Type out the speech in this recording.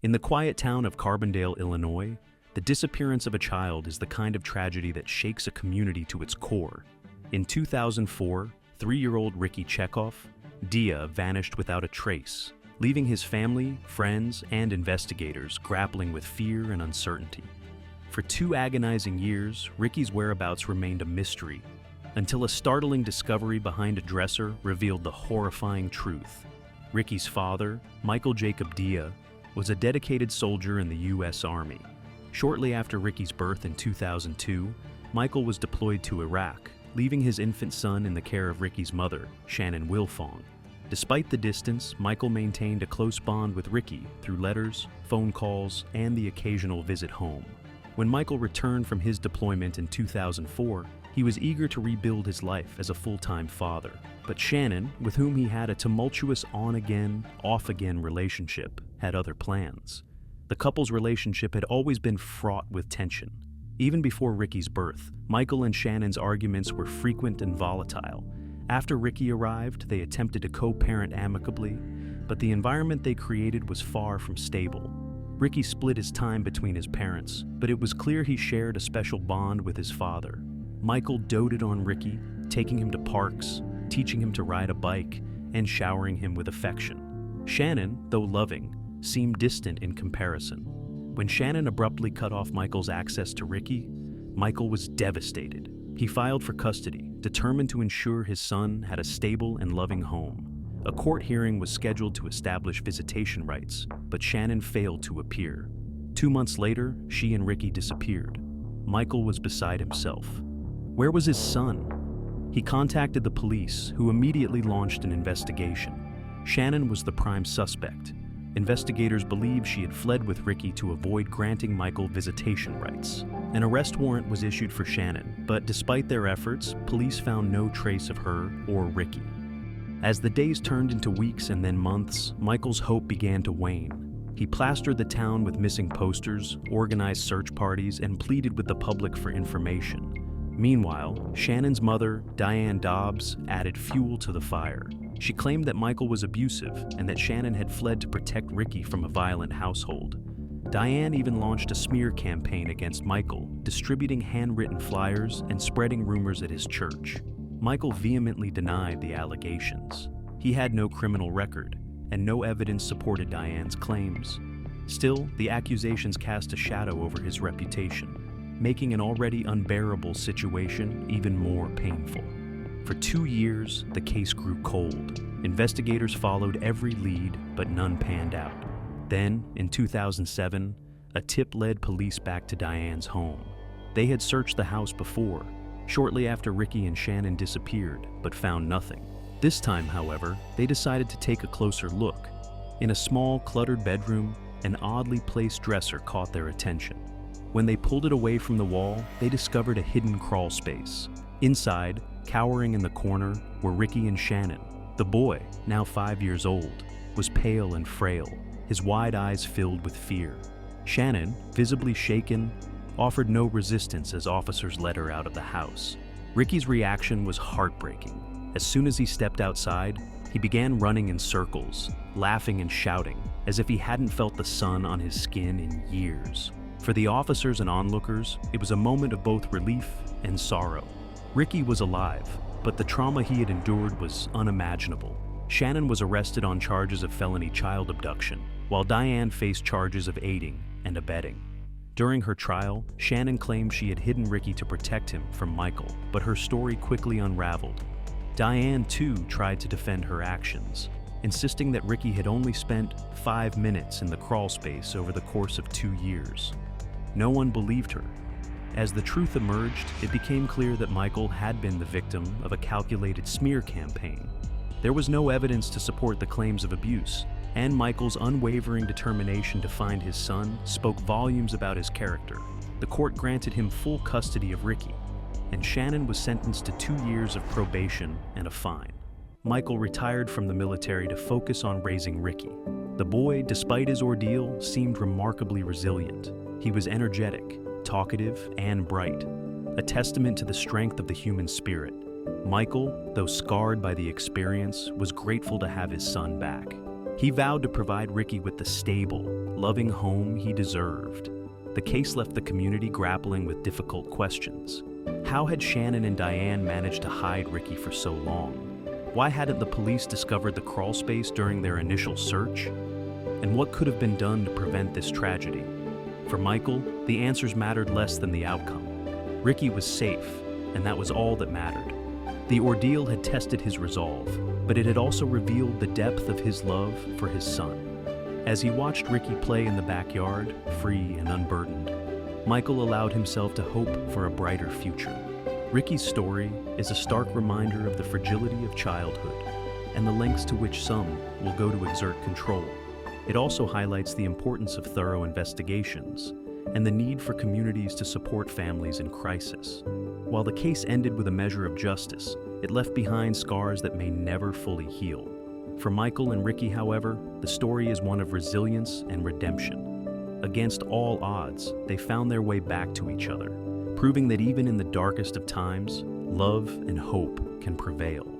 In the quiet town of Carbondale, Illinois, the disappearance of a child is the kind of tragedy that shakes a community to its core. In 2004, 3-year-old Ricky Chekhov, Dia, vanished without a trace, leaving his family, friends, and investigators grappling with fear and uncertainty. For 2 agonizing years, Ricky's whereabouts remained a mystery, until a startling discovery behind a dresser revealed the horrifying truth. Ricky's father, Michael Jacob Dia, was a dedicated soldier in the U.S. Army. Shortly after Ricky's birth in 2002, Michael was deployed to Iraq, leaving his infant son in the care of Ricky's mother, Shannon Wilfong. Despite the distance, Michael maintained a close bond with Ricky through letters, phone calls, and the occasional visit home. When Michael returned from his deployment in 2004, he was eager to rebuild his life as a full-time father. But Shannon, with whom he had a tumultuous on-again, off-again relationship, had other plans. The couple's relationship had always been fraught with tension. Even before Ricky's birth, Michael and Shannon's arguments were frequent and volatile. After Ricky arrived, they attempted to co-parent amicably, but the environment they created was far from stable. Ricky split his time between his parents, but it was clear he shared a special bond with his father. Michael doted on Ricky, taking him to parks, teaching him to ride a bike, and showering him with affection. Shannon, though loving, seemed distant in comparison. When Shannon abruptly cut off Michael's access to Ricky, Michael was devastated. He filed for custody, determined to ensure his son had a stable and loving home. A court hearing was scheduled to establish visitation rights, but Shannon failed to appear. 2 months later, she and Ricky disappeared. Michael was beside himself. Where was his son? He contacted the police, who immediately launched an investigation. Shannon was the prime suspect. Investigators believed she had fled with Ricky to avoid granting Michael visitation rights. An arrest warrant was issued for Shannon, but despite their efforts, police found no trace of her or Ricky. As the days turned into weeks and then months, Michael's hope began to wane. He plastered the town with missing posters, organized search parties, and pleaded with the public for information. Meanwhile, Shannon's mother, Diane Dobbs, added fuel to the fire. She claimed that Michael was abusive and that Shannon had fled to protect Ricky from a violent household. Diane even launched a smear campaign against Michael, distributing handwritten flyers and spreading rumors at his church. Michael vehemently denied the allegations. He had no criminal record, and no evidence supported Diane's claims. Still, the accusations cast a shadow over his reputation, making an already unbearable situation even more painful. For 2 years, the case grew cold. Investigators followed every lead, but none panned out. Then, in 2007, a tip led police back to Diane's home. They had searched the house before, shortly after Ricky and Shannon disappeared, but found nothing. This time, however, they decided to take a closer look. In a small, cluttered bedroom, an oddly placed dresser caught their attention. When they pulled it away from the wall, they discovered a hidden crawl space. Inside, cowering in the corner, were Ricky and Shannon. The boy, now 5 years old, was pale and frail, his wide eyes filled with fear. Shannon, visibly shaken, offered no resistance as officers led her out of the house. Ricky's reaction was heartbreaking. As soon as he stepped outside, he began running in circles, laughing and shouting, as if he hadn't felt the sun on his skin in years. For the officers and onlookers, it was a moment of both relief and sorrow. Ricky was alive, but the trauma he had endured was unimaginable. Shannon was arrested on charges of felony child abduction, while Diane faced charges of aiding and abetting. During her trial, Shannon claimed she had hidden Ricky to protect him from Michael, but her story quickly unraveled. Diane, too, tried to defend her actions, insisting that Ricky had only spent 5 minutes in the crawl space over the course of 2 years. No one believed her. As the truth emerged, it became clear that Michael had been the victim of a calculated smear campaign. There was no evidence to support the claims of abuse, and Michael's unwavering determination to find his son spoke volumes about his character. The court granted him full custody of Ricky, and Shannon was sentenced to 2 years of probation and a fine. Michael retired from the military to focus on raising Ricky. The boy, despite his ordeal, seemed remarkably resilient. He was energetic, talkative, and bright, a testament to the strength of the human spirit. Michael, though scarred by the experience, was grateful to have his son back. He vowed to provide Ricky with the stable, loving home he deserved. The case left the community grappling with difficult questions. How had Shannon and Diane managed to hide Ricky for so long? Why hadn't the police discovered the crawl space during their initial search? And what could have been done to prevent this tragedy? For Michael, the answers mattered less than the outcome. Ricky was safe, and that was all that mattered. The ordeal had tested his resolve, but it had also revealed the depth of his love for his son. As he watched Ricky play in the backyard, free and unburdened, Michael allowed himself to hope for a brighter future. Ricky's story is a stark reminder of the fragility of childhood and the lengths to which some will go to exert control. It also highlights the importance of thorough investigations and the need for communities to support families in crisis. While the case ended with a measure of justice, it left behind scars that may never fully heal. For Michael and Ricky, however, the story is one of resilience and redemption. Against all odds, they found their way back to each other, proving that even in the darkest of times, love and hope can prevail.